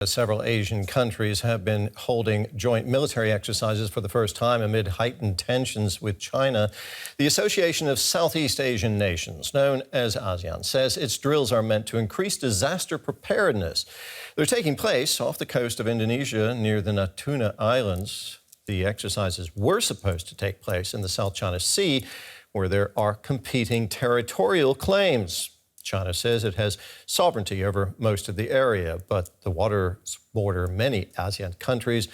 Several Asian countries have been holding joint military exercises for the first time amid heightened tensions with China. The Association of Southeast Asian Nations, known as ASEAN, says its drills are meant to increase disaster preparedness. They're taking place off the coast of Indonesia near the Natuna Islands. The exercises were supposed to take place in the South China Sea, where there are competing territorial claims. China says it has sovereignty over most of the area, but the waters border many ASEAN countries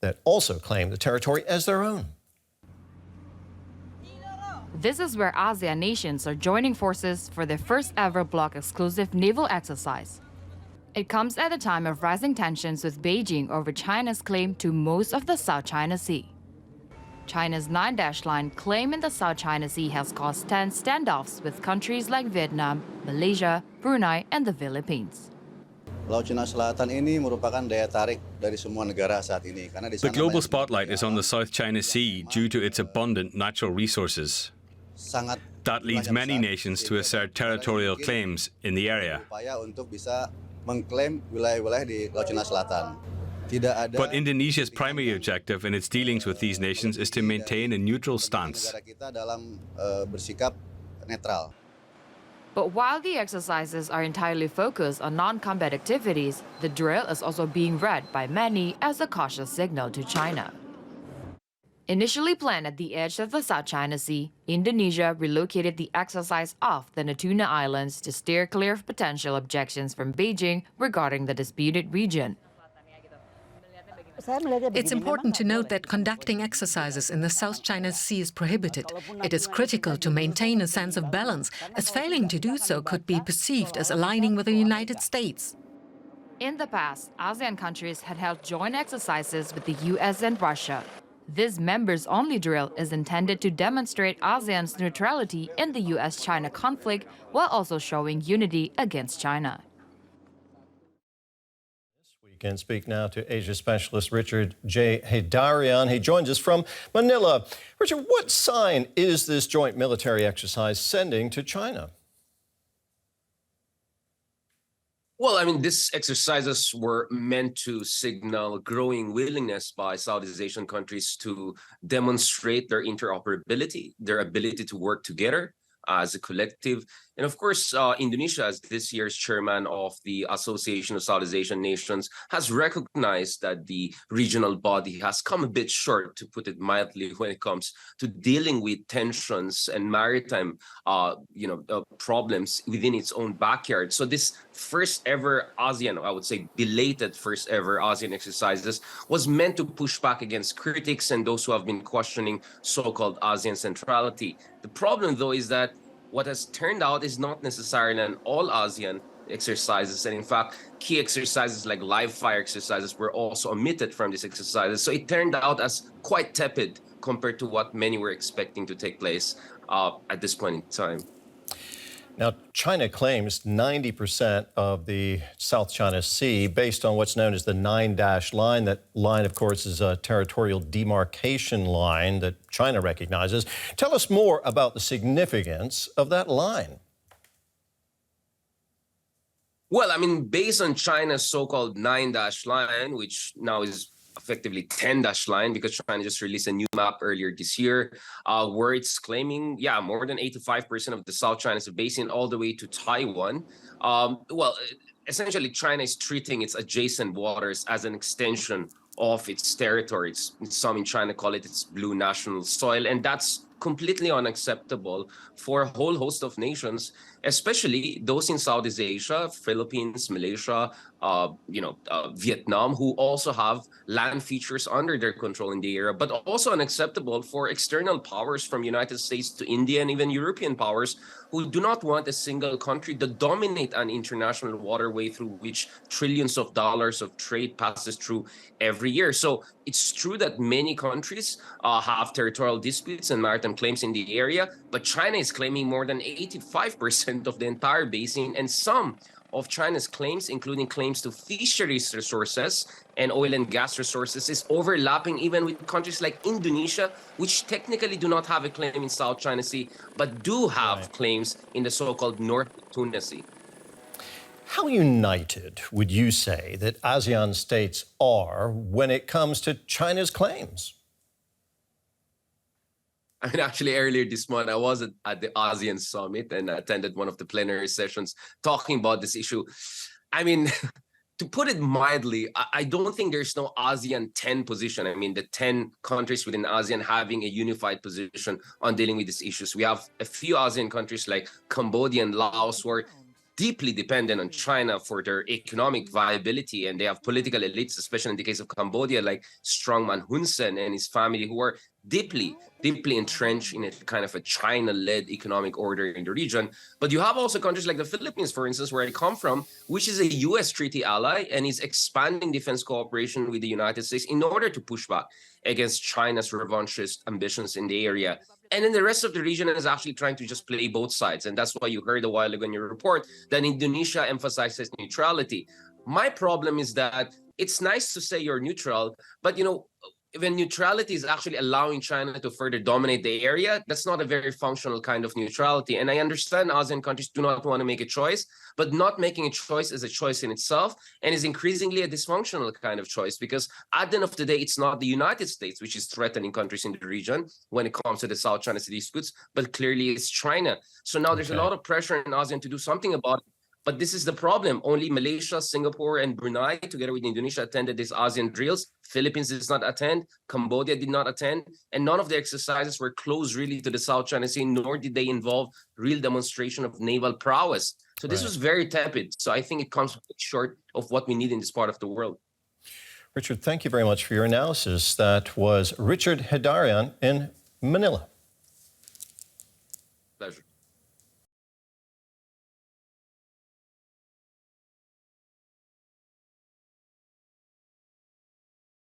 that also claim the territory as their own. This is where ASEAN nations are joining forces for their first ever bloc-exclusive naval exercise. It comes at a time of rising tensions with Beijing over China's claim to most of the South China Sea. China's 9-line claim in the South China Sea has caused tense standoffs with countries like Vietnam, Malaysia, Brunei, and the Philippines. Laut Cina Selatan ini merupakan daya tarik dari semua negara saat ini karena di sana The global spotlight is on the South China Sea due to its abundant natural resources. That leads many nations to assert territorial claims in the area. Untuk bisa mengklaim wilayah-wilayah di Laut Cina Selatan. But Indonesia's primary objective in its dealings with these nations is to maintain a neutral stance. But while the exercises are entirely focused on non-combat activities, the drill is also being read by many as a cautious signal to China. Initially planned at the edge of the South China Sea, Indonesia relocated the exercise off the Natuna Islands to steer clear of potential objections from Beijing regarding the disputed region. It's important to note that conducting exercises in the South China Sea is prohibited. It is critical to maintain a sense of balance, as failing to do so could be perceived as aligning with the United States. In the past, ASEAN countries had held joint exercises with the US and Russia. This members-only drill is intended to demonstrate ASEAN's neutrality in the US-China conflict while also showing unity against China. And speak now to Asia specialist Richard J. Heydarian. He joins us from Manila. Richard, what sign is this joint military exercise sending to China? Well, these exercises were meant to signal growing willingness by Southeast Asian countries to demonstrate their interoperability, their ability to work together as a collective. And of course, Indonesia, as this year's chairman of the Association of Southeast Asian Nations, has recognized that the regional body has come a bit short, to put it mildly, when it comes to dealing with tensions and maritime problems within its own backyard. So this first ever ASEAN, I would say belated first ever ASEAN exercises, was meant to push back against critics and those who have been questioning so-called ASEAN centrality. The problem, though, is that what has turned out is not necessarily an all-ASEAN exercises. And in fact, key exercises like live fire exercises were also omitted from these exercises. So it turned out as quite tepid compared to what many were expecting to take place at this point in time. Now, China claims 90% of the South China Sea based on what's known as the 9-line. That line, of course, is a territorial demarcation line that China recognizes. Tell us more about the significance of that line. Well, based on China's so-called 9-line, which now is effectively 10-line, because China just released a new map earlier this year, where it's claiming, more than 85% of the South China Sea basin all the way to Taiwan. Essentially, China is treating its adjacent waters as an extension of its territories. Some in China call it its blue national soil, and that's completely unacceptable for a whole host of nations, especially those in Southeast Asia, Philippines, Malaysia, Vietnam, who also have land features under their control in the area, but also unacceptable for external powers from United States to India and even European powers who do not want a single country to dominate an international waterway through which trillions of dollars of trade passes through every year. So it's true that many countries have territorial disputes and maritime claims in the area, but China is claiming more than 85% of the entire basin, and some of China's claims, including claims to fisheries resources and oil and gas resources, is overlapping even with countries like Indonesia, which technically do not have a claim in South China Sea, but do have claims in the so-called North Tuna Sea. How united would you say that ASEAN states are when it comes to China's claims? I mean, actually, earlier this month, I was at the ASEAN summit and attended one of the plenary sessions talking about this issue. I mean, to put it mildly, I don't think there's no ASEAN 10 position. I mean, the 10 countries within ASEAN having a unified position on dealing with these issues. We have a few ASEAN countries like Cambodia and Laos who are deeply dependent on China for their economic viability, and they have political elites, especially in the case of Cambodia, like strongman Hun Sen and his family, who are deeply entrenched in a kind of a China-led economic order in the region. But you have also countries like the Philippines, for instance, where I come from, which is a U.S. treaty ally and is expanding defense cooperation with the United States in order to push back against China's revanchist ambitions in the area. And then the rest of the region is actually trying to just play both sides. And that's why you heard a while ago in your report that Indonesia emphasizes neutrality. My problem is that it's nice to say you're neutral, but when neutrality is actually allowing China to further dominate the area, that's not a very functional kind of neutrality. And I understand ASEAN countries do not want to make a choice, but not making a choice is a choice in itself and is increasingly a dysfunctional kind of choice, because at the end of the day, it's not the United States which is threatening countries in the region when it comes to the South China Sea disputes, but clearly it's China. So now there's a lot of pressure in ASEAN to do something about it. But this is the problem. Only Malaysia, Singapore, and Brunei, together with Indonesia, attended these ASEAN drills. Philippines did not attend. Cambodia did not attend. And none of the exercises were close really to the South China Sea, nor did they involve real demonstration of naval prowess. So this was very tepid. So I think it comes short of what we need in this part of the world. Richard, thank you very much for your analysis. That was Richard Hedarian in Manila.